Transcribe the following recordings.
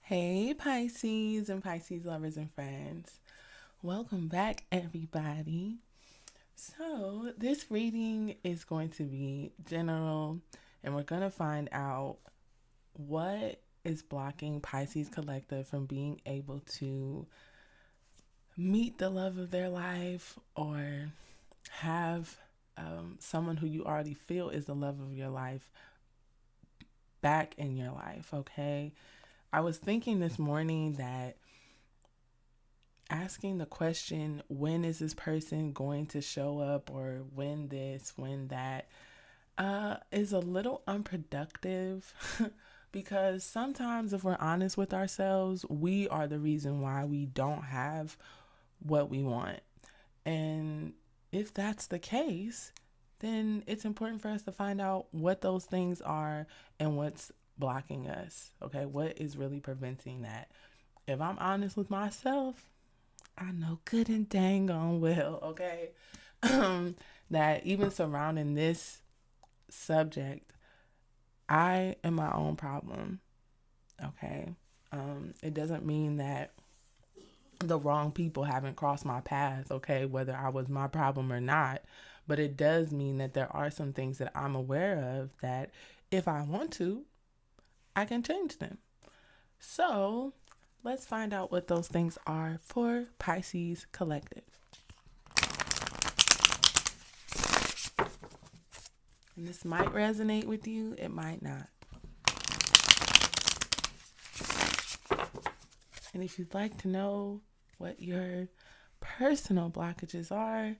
Hey, Pisces and Pisces lovers and friends. Welcome back, everybody. So, this reading is going to be general, and we're going to find out what is blocking Pisces Collective from being able to meet the love of their life or have someone who you already feel is the love of your life back in your life, okay? I was thinking this morning that asking the question, when is this person going to show up, or when this, when that, is a little unproductive because sometimes, if we're honest with ourselves, we are the reason why we don't have what we want. And if that's the case, then it's important for us to find out what those things are and what's blocking us. Okay, what is really preventing that? If I'm honest with myself, I know good and dang on well, okay, that even surrounding this subject, I am my own problem, okay? It doesn't mean that the wrong people haven't crossed my path, okay, whether I was my problem or not, but it does mean that there are some things that I'm aware of that if I want to, I can change them. So let's find out what those things are for Pisces Collective. And this might resonate with you, it might not. And if you'd like to know what your personal blockages are,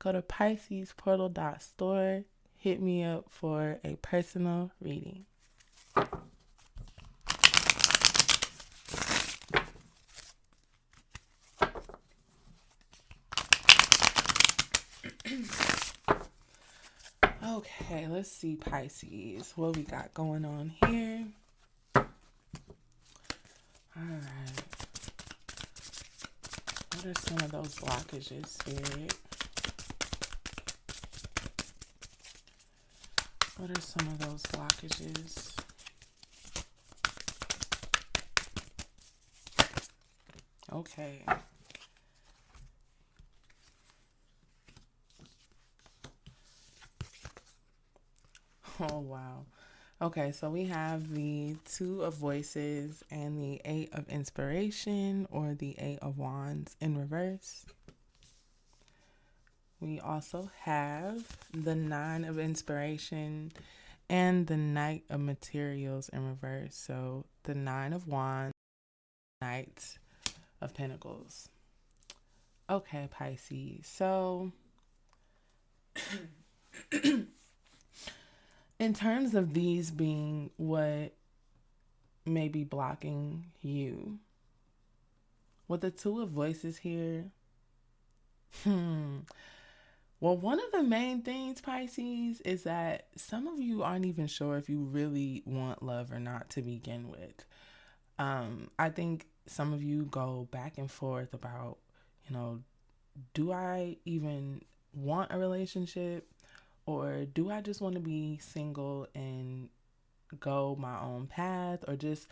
go to piscesportal.store. Hit me up for a personal reading. Okay, let's see, Pisces. What we got going on here? All right. What are some of those blockages, Spirit? What are some of those blockages? Okay. Oh, wow. Okay, so we have the Two of Voices and the Eight of Inspiration, or the Eight of Wands in reverse. We also have the Nine of Inspiration and the Knight of Materials in reverse. So the Nine of Wands, Knight of Pentacles. Okay, Pisces. So in terms of these being what may be blocking you, with the Two of Voices here, well, one of the main things, Pisces, is that some of you aren't even sure if you really want love or not to begin with. I think some of you go back and forth about, do I even want a relationship, or do I just want to be single and go my own path, or just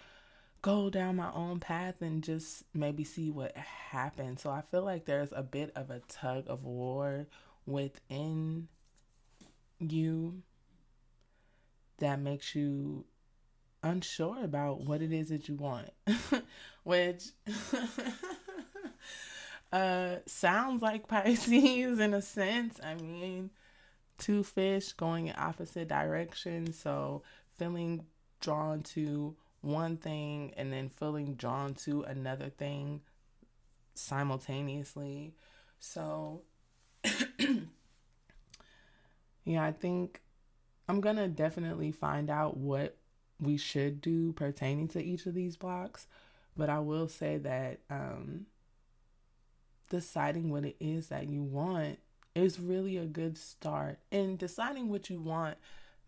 go down my own path and just maybe see what happens. So I feel like there's a bit of a tug of war within you that makes you unsure about what it is that you want, which sounds like Pisces in a sense. I mean, two fish going in opposite directions, so feeling drawn to one thing and then feeling drawn to another thing simultaneously. So yeah, I think I'm gonna definitely find out what we should do pertaining to each of these blocks, but I will say that deciding what it is that you want is really a good start. And deciding what you want,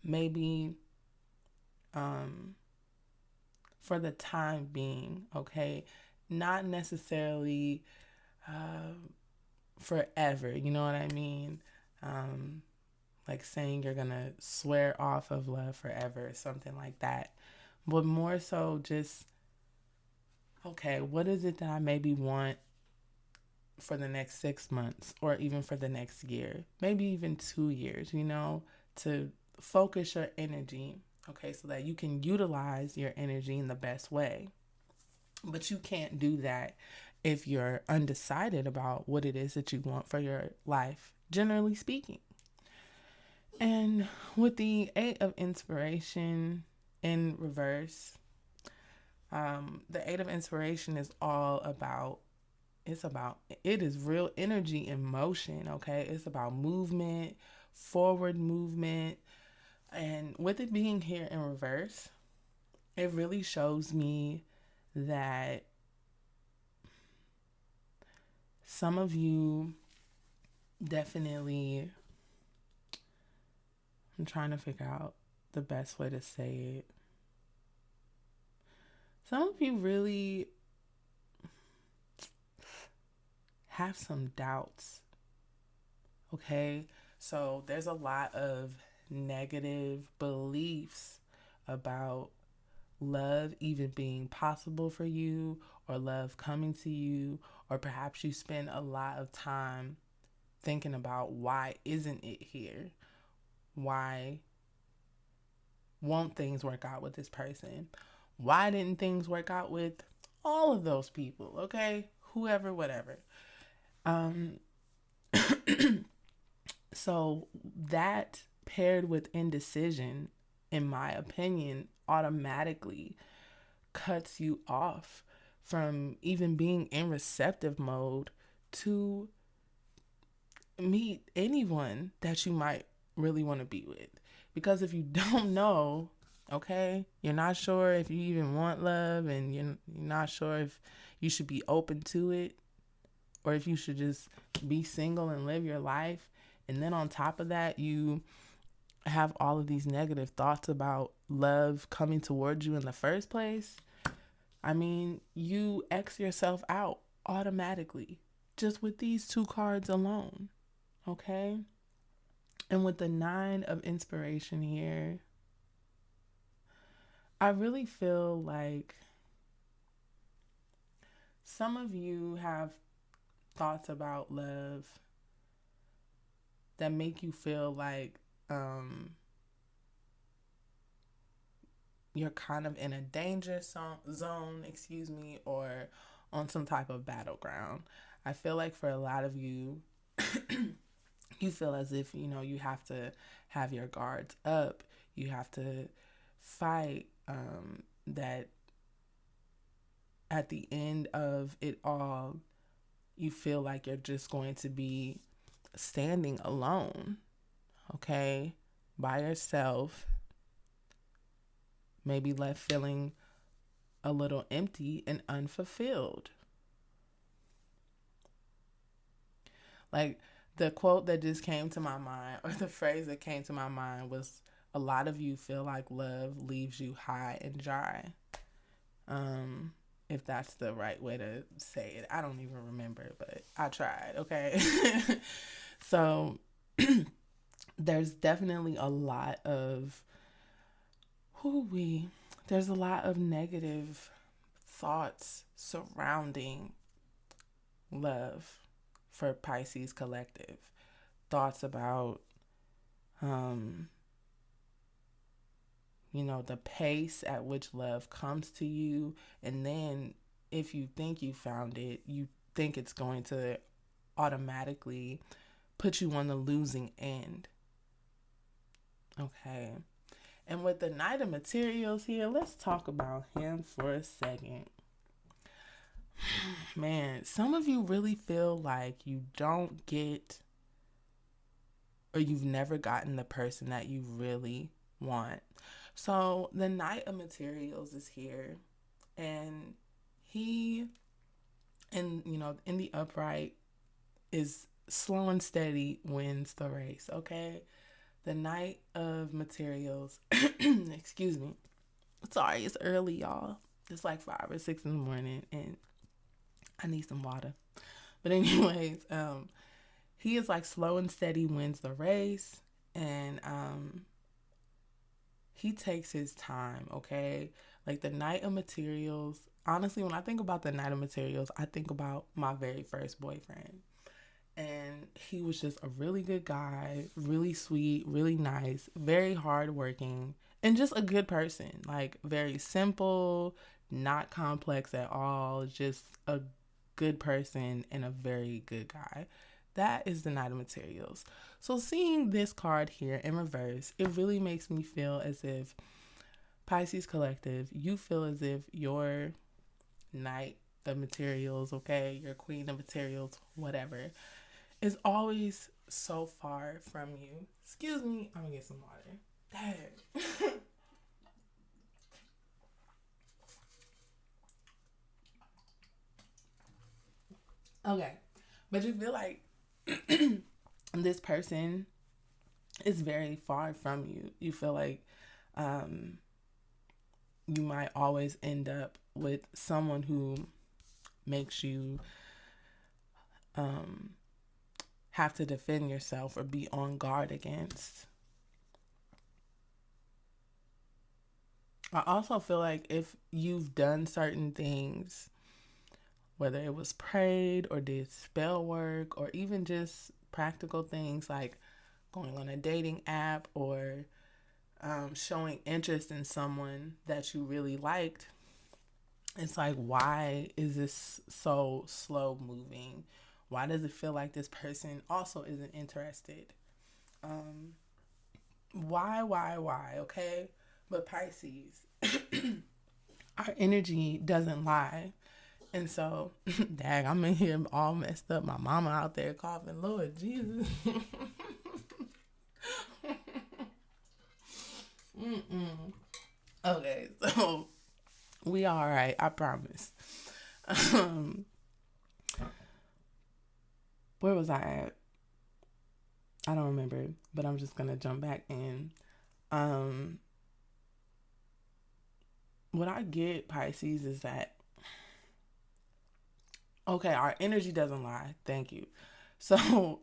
maybe for the time being, okay, not necessarily forever, you know what I mean? Like saying you're gonna swear off of love forever, something like that, but more so just okay, what is it that I maybe want for the next 6 months or even for the next year, maybe even 2 years, to focus your energy, okay, so that you can utilize your energy in the best way. But you can't do that if you're undecided about what it is that you want for your life, generally speaking. And with the Eight of Inspiration in reverse, the Eight of Inspiration is all about, it is real energy in motion, okay? It's about movement, forward movement. And with it being here in reverse, it really shows me that some of you definitely, I'm trying to figure out the best way to say it. Some of you really have some doubts, okay? So there's a lot of negative beliefs about love even being possible for you, or love coming to you, or perhaps you spend a lot of time thinking about why isn't it here? Why won't things work out with this person? Why didn't things work out with all of those people? Okay, whoever, whatever. So that paired with indecision, in my opinion, automatically cuts you off from even being in receptive mode to meet anyone that you might really want to be with. Because if you don't know, okay, you're not sure if you even want love, and you're not sure if you should be open to it, or if you should just be single and live your life. And then on top of that, you have all of these negative thoughts about love coming towards you in the first place. I mean, you X yourself out automatically just with these two cards alone, okay? And with the Nine of Inspiration here, I really feel like some of you have thoughts about love that make you feel like you're kind of in a danger zone, or on some type of battleground. I feel like for a lot of you, you feel as if, you have to have your guards up. You have to fight, that at the end of it all, you feel like you're just going to be standing alone, okay, by yourself, maybe left feeling a little empty and unfulfilled. Like, the quote that just came to my mind, or the phrase that came to my mind, was, a lot of you feel like love leaves you high and dry. If that's the right way to say it. I don't even remember, but I tried, okay? So there's definitely a lot of there's a lot of negative thoughts surrounding love for Pisces collective. Thoughts about the pace at which love comes to you, and then if you think you found it, you think it's going to automatically put you on the losing end. Okay. And with the Knight of Materials here, let's talk about him for a second. Man, some of you really feel like you don't get, or you've never gotten the person that you really want. So the Knight of Materials is here, and he, in the upright, is slow and steady wins the race, okay? The Knight of Materials, excuse me. Sorry, it's early, y'all. It's like 5 or 6 in the morning, and I need some water. But anyways, he is like slow and steady wins the race, and he takes his time, okay? Like the Knight of Materials. Honestly, when I think about the Knight of Materials, I think about my very first boyfriend. And he was just a really good guy, really sweet, really nice, very hardworking, and just a good person. Like very simple, not complex at all, just a good person and a very good guy. That is the Knight of Materials. So seeing this card here in reverse, it really makes me feel as if Pisces Collective, you feel as if your Knight of Materials, okay, your Queen of Materials, whatever, is always so far from you. Excuse me, I'm gonna get some water. Dang. Okay, but you feel like this person is very far from you. You feel like um, you might always end up with someone who makes you um, have to defend yourself or be on guard against. I also feel like if you've done certain things, whether it was prayed or did spell work or even just practical things like going on a dating app or showing interest in someone that you really liked, it's like, why is this so slow moving? Why does it feel like this person also isn't interested? Um, why? Okay. But Pisces, our energy doesn't lie. And so, dang, I'm in here all messed up. My mama out there coughing, Lord Jesus. Mm-mm. Okay, so we all right, I promise. Um, where was I at? I don't remember, but I'm just gonna jump back in. Um, what I get, Pisces, is that okay, our energy doesn't lie. Thank you. So,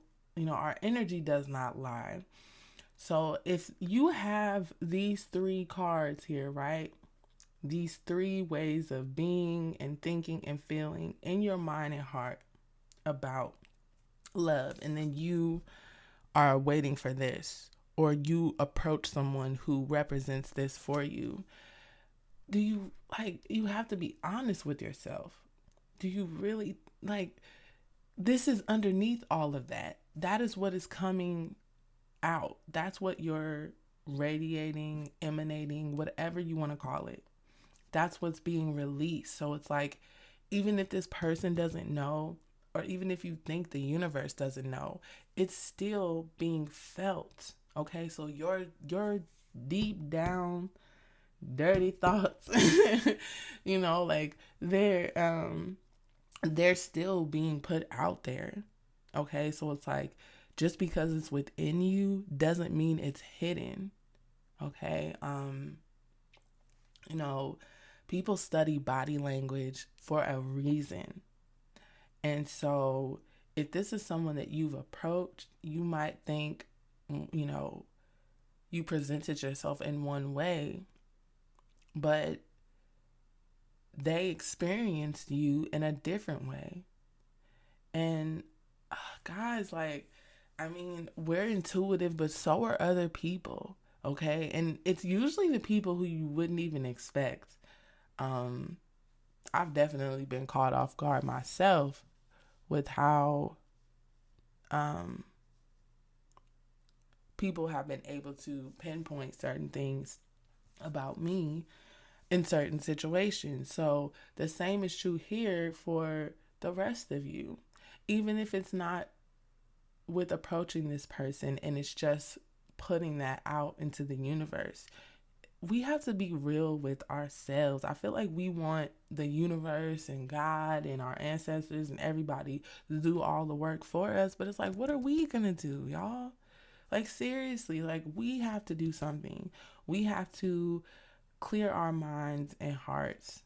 our energy does not lie. So, if you have these three cards here, right? These three ways of being and thinking and feeling in your mind and heart about love, and then you are waiting for this, or you approach someone who represents this for you. Do you you have to be honest with yourself? Do you really this is underneath all of that? That is what is coming out. That's what you're radiating, emanating, whatever you want to call it. That's what's being released. So it's like, even if this person doesn't know, or even if you think the universe doesn't know, it's still being felt. Okay, so your deep down dirty thoughts, like they're still being put out there. Okay, so it's like, just because it's within you doesn't mean it's hidden. Okay, you know, people study body language for a reason. And so if this is someone that you've approached, you might think, you know, you presented yourself in one way, but they experienced you in a different way. And guys, we're intuitive, but so are other people. Okay. And it's usually the people who you wouldn't even expect. Um, I've definitely been caught off guard myself with how um, people have been able to pinpoint certain things about me in certain situations. So the same is true here for the rest of you. Even if it's not with approaching this person and it's just putting that out into the universe, we have to be real with ourselves. I feel like we want the universe and God and our ancestors and everybody to do all the work for us, but it's like, what are we gonna do, y'all? Like, seriously, like, we have to do something. We have to clear our minds and hearts.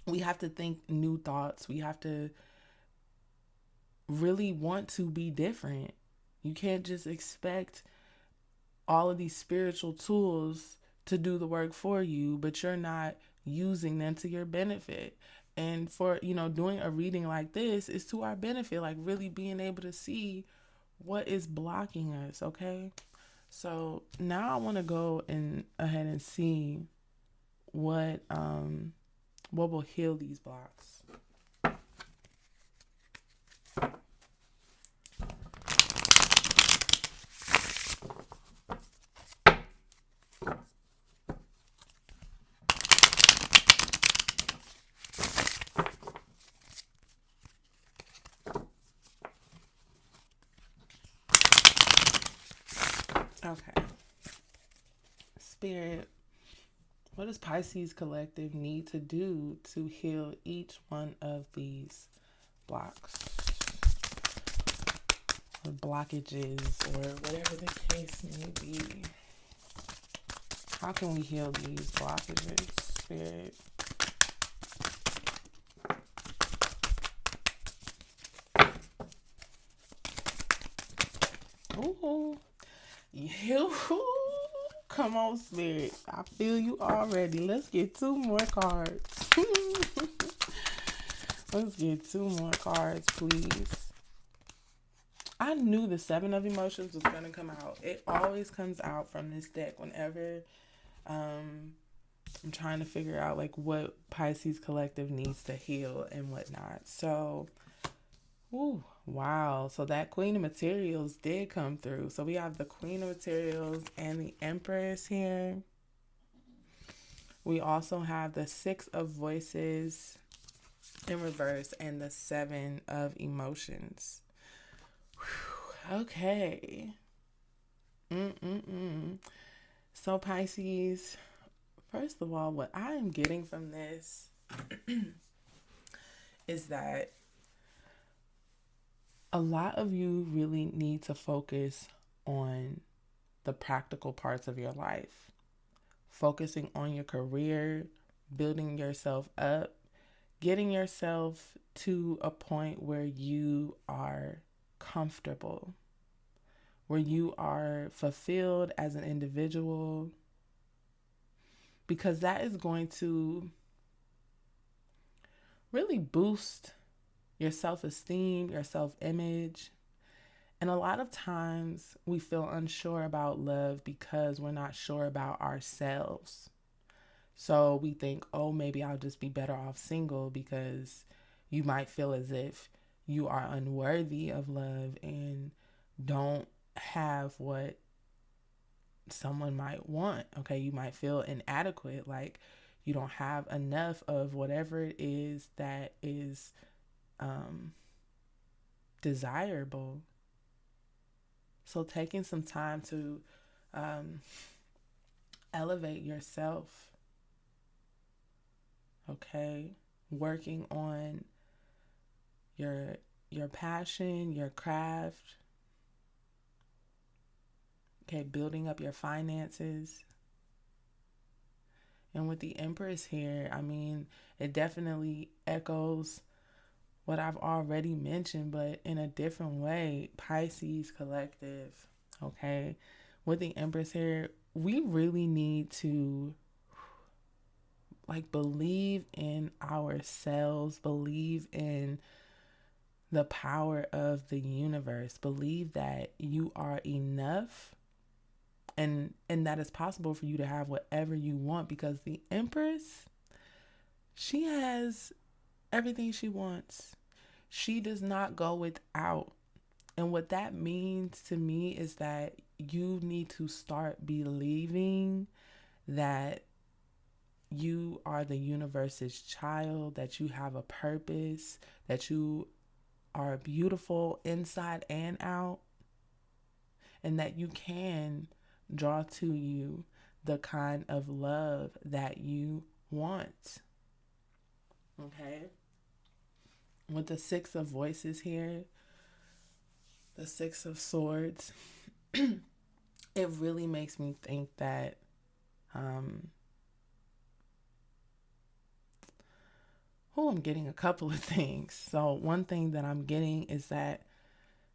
We have to think new thoughts. We have to really want to be different. You can't just expect all of these spiritual tools to do the work for you, but you're not using them to your benefit. And for, doing a reading like this is to our benefit, like really being able to see what is blocking us, okay? So now I want to go and ahead and see what will heal these blocks. Okay. Spirit, what does Pisces Collective need to do to heal each one of these blocks or blockages or whatever the case may be? How can we heal these blockages, Spirit? Ooh. You. Come on, Spirit. I feel you already. Let's get 2 more cards. Let's get 2 more cards, please. I knew the 7 of Emotions was going to come out. It always comes out from this deck whenever I'm trying to figure out like what Pisces Collective needs to heal and whatnot. So, ooh, wow. So that Queen of Materials did come through. So we have the Queen of Materials and the Empress here. We also have the 6 of Voices in reverse and the 7 of Emotions. Whew, okay. So Pisces, first of all, what I am getting from this is that a lot of you really need to focus on the practical parts of your life. Focusing on your career, building yourself up, getting yourself to a point where you are comfortable, where you are fulfilled as an individual, because that is going to really boost your self-esteem, your self-image. And a lot of times we feel unsure about love because we're not sure about ourselves. So we think, oh, maybe I'll just be better off single, because you might feel as if you are unworthy of love and don't have what someone might want. Okay, you might feel inadequate, like you don't have enough of whatever it is that is desirable. So taking some time to elevate yourself, okay, working on your passion, your craft, okay, building up your finances. And with the Empress here, I mean, it definitely echoes what I've already mentioned, but in a different way. Pisces Collective, okay? With the Empress here, we really need to like believe in ourselves, believe in the power of the universe, believe that you are enough, and that it's possible for you to have whatever you want, because the Empress, she has everything she wants. She does not go without. And what that means to me is that you need to start believing that you are the universe's child, that you have a purpose, that you are beautiful inside and out, and that you can draw to you the kind of love that you want. Okay? With the 6 of Voices here, the 6 of Swords, it really makes me think that I'm getting a couple of things. So one thing that I'm getting is that,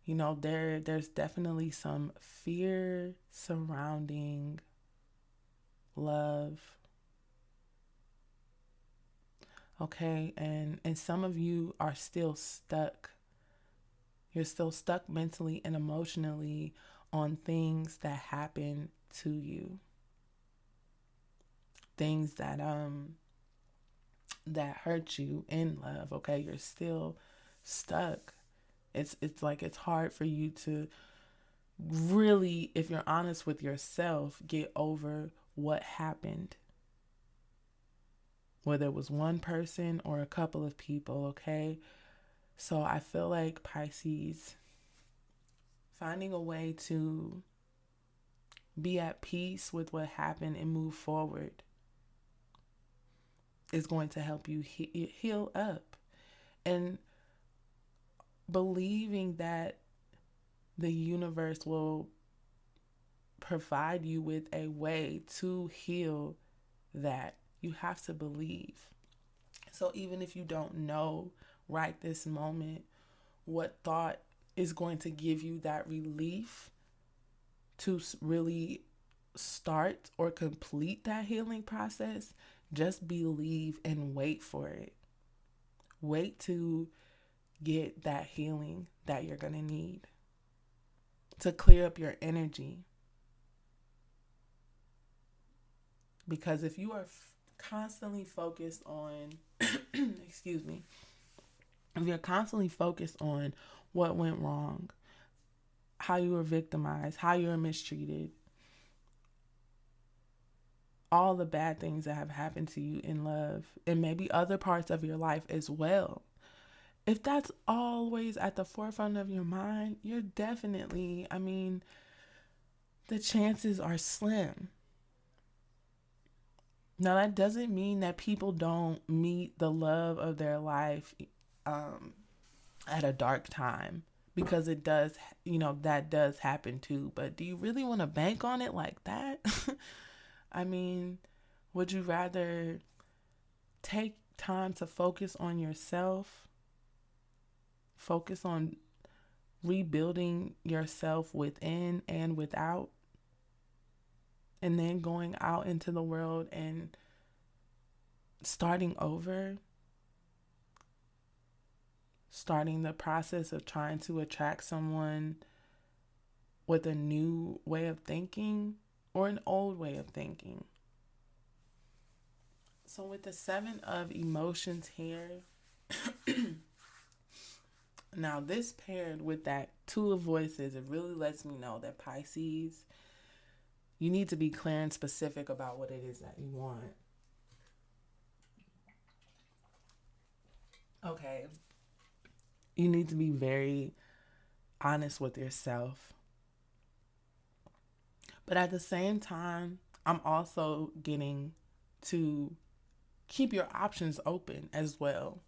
there's definitely some fear surrounding love. Okay, and some of you are still stuck. You're still stuck mentally and emotionally on things that happen to you. Things that hurt you in love, okay? You're still stuck. It's like it's hard for you to really, if you're honest with yourself, get over what happened. Whether it was one person or a couple of people, okay? So I feel like Pisces, finding a way to be at peace with what happened and move forward is going to help you heal up. And believing that the universe will provide you with a way to heal that. You have to believe. So even if you don't know right this moment what thought is going to give you that relief to really start or complete that healing process, just believe and wait for it. Wait to get that healing that you're going to need to clear up your energy. Because if you are constantly focused on, excuse me, if you're constantly focused on what went wrong, how you were victimized, how you were mistreated, all the bad things that have happened to you in love, and maybe other parts of your life as well. If that's always at the forefront of your mind, you're definitely, the chances are slim. Now, that doesn't mean that people don't meet the love of their life at a dark time, because it does, that does happen too. But do you really want to bank on it like that? Would you rather take time to focus on yourself, focus on rebuilding yourself within and without, and then going out into the world and starting over, starting the process of trying to attract someone with a new way of thinking or an old way of thinking? So with the 7 of emotions here, now this paired with that 2 of voices, it really lets me know that Pisces, you need to be clear and specific about what it is that you want. Okay. You need to be very honest with yourself. But at the same time, I'm also getting to keep your options open as well.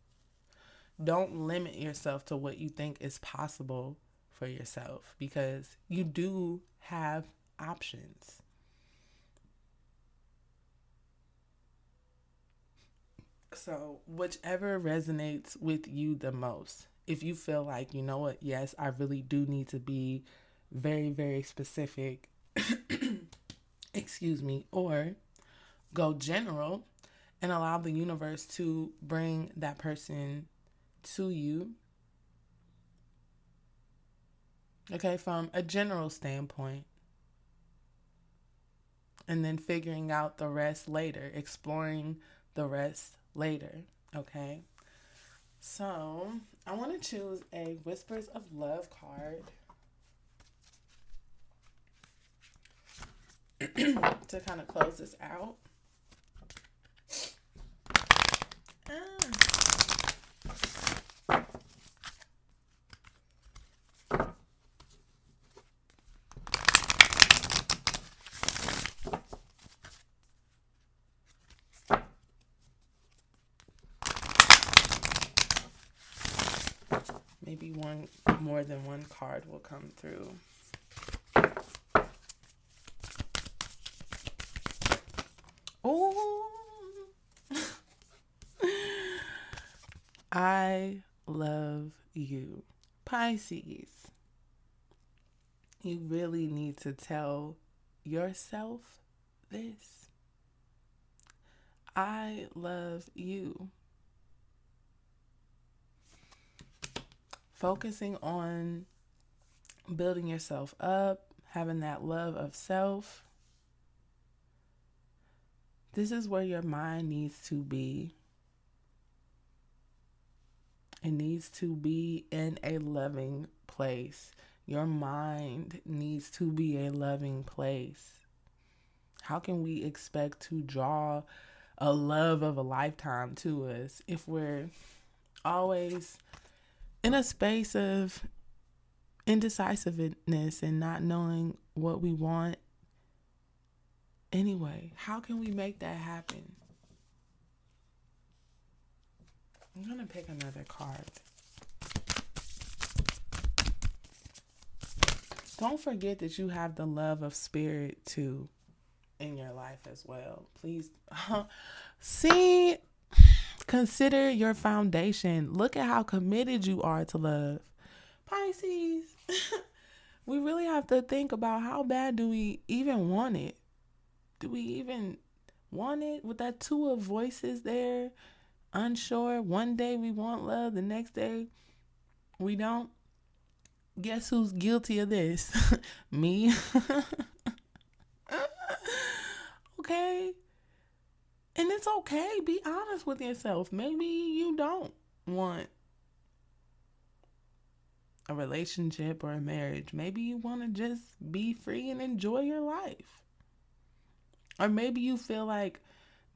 Don't limit yourself to what you think is possible for yourself, because you do have options. So whichever resonates with you the most. If you feel like, you know what, yes, I really do need to be very, very specific, excuse me, or go general and allow the universe to bring that person to you. Okay, from a general standpoint. And then figuring out the rest later, exploring the rest later. Okay. So I want to choose a Whispers of Love card to kind of close this out. Maybe more than one card will come through. Oh, I love you, Pisces. You really need to tell yourself this. I love you. Focusing on building yourself up, having that love of self. This is where your mind needs to be. It needs to be in a loving place. Your mind needs to be a loving place. How can we expect to draw a love of a lifetime to us if we're always in a space of indecisiveness and not knowing what we want anyway? How can we make that happen? I'm going to pick another card. Don't forget that you have the love of spirit too in your life as well. Please see, consider your foundation. Look at how committed you are to love. Pisces, we really have to think about how bad do we even want it? Do we even want it? With that two of voices there, unsure. One day we want love, the next day we don't. Guess who's guilty of this? Me. Okay. And it's okay. Be honest with yourself. Maybe you don't want a relationship or a marriage. Maybe you want to just be free and enjoy your life. Or maybe you feel like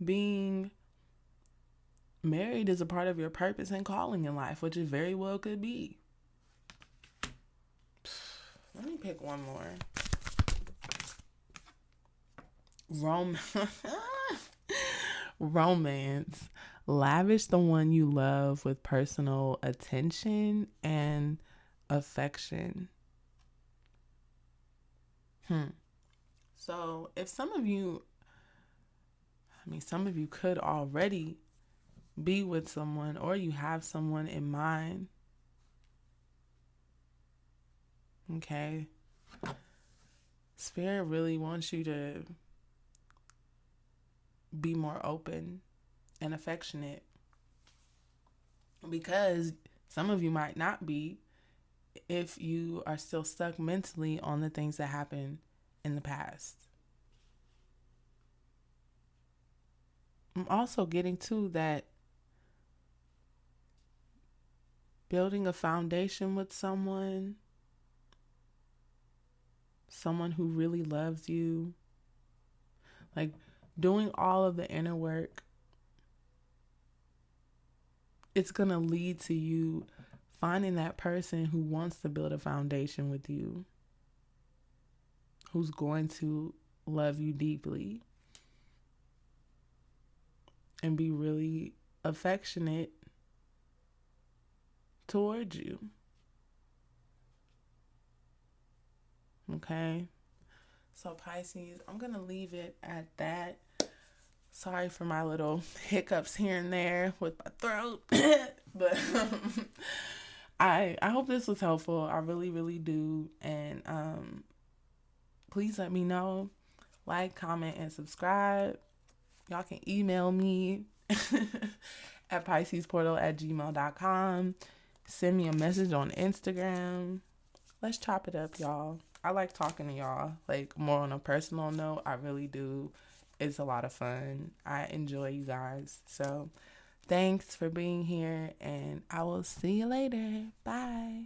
being married is a part of your purpose and calling in life, which it very well could be. Let me pick one more. Romance. Lavish the one you love with personal attention and affection. So if some of you could already be with someone, or you have someone in mind. Okay. Spirit really wants you to be more open and affectionate, because some of you might not be if you are still stuck mentally on the things that happened in the past. I'm also getting to that building a foundation with someone who really loves you, like doing all of the inner work, it's going to lead to you finding that person who wants to build a foundation with you, who's going to love you deeply and be really affectionate towards you. Okay? So Pisces, I'm going to leave it at that. Sorry for my little hiccups here and there with my throat. But I hope this was helpful. I really, really do. And please let me know. Like, comment, and subscribe. Y'all can email me at piscesportal@gmail.com. Send me a message on Instagram. Let's chop it up, y'all. I like talking to y'all, like more on a personal note. I really do. It's a lot of fun. I enjoy you guys. So thanks for being here, and I will see you later. Bye.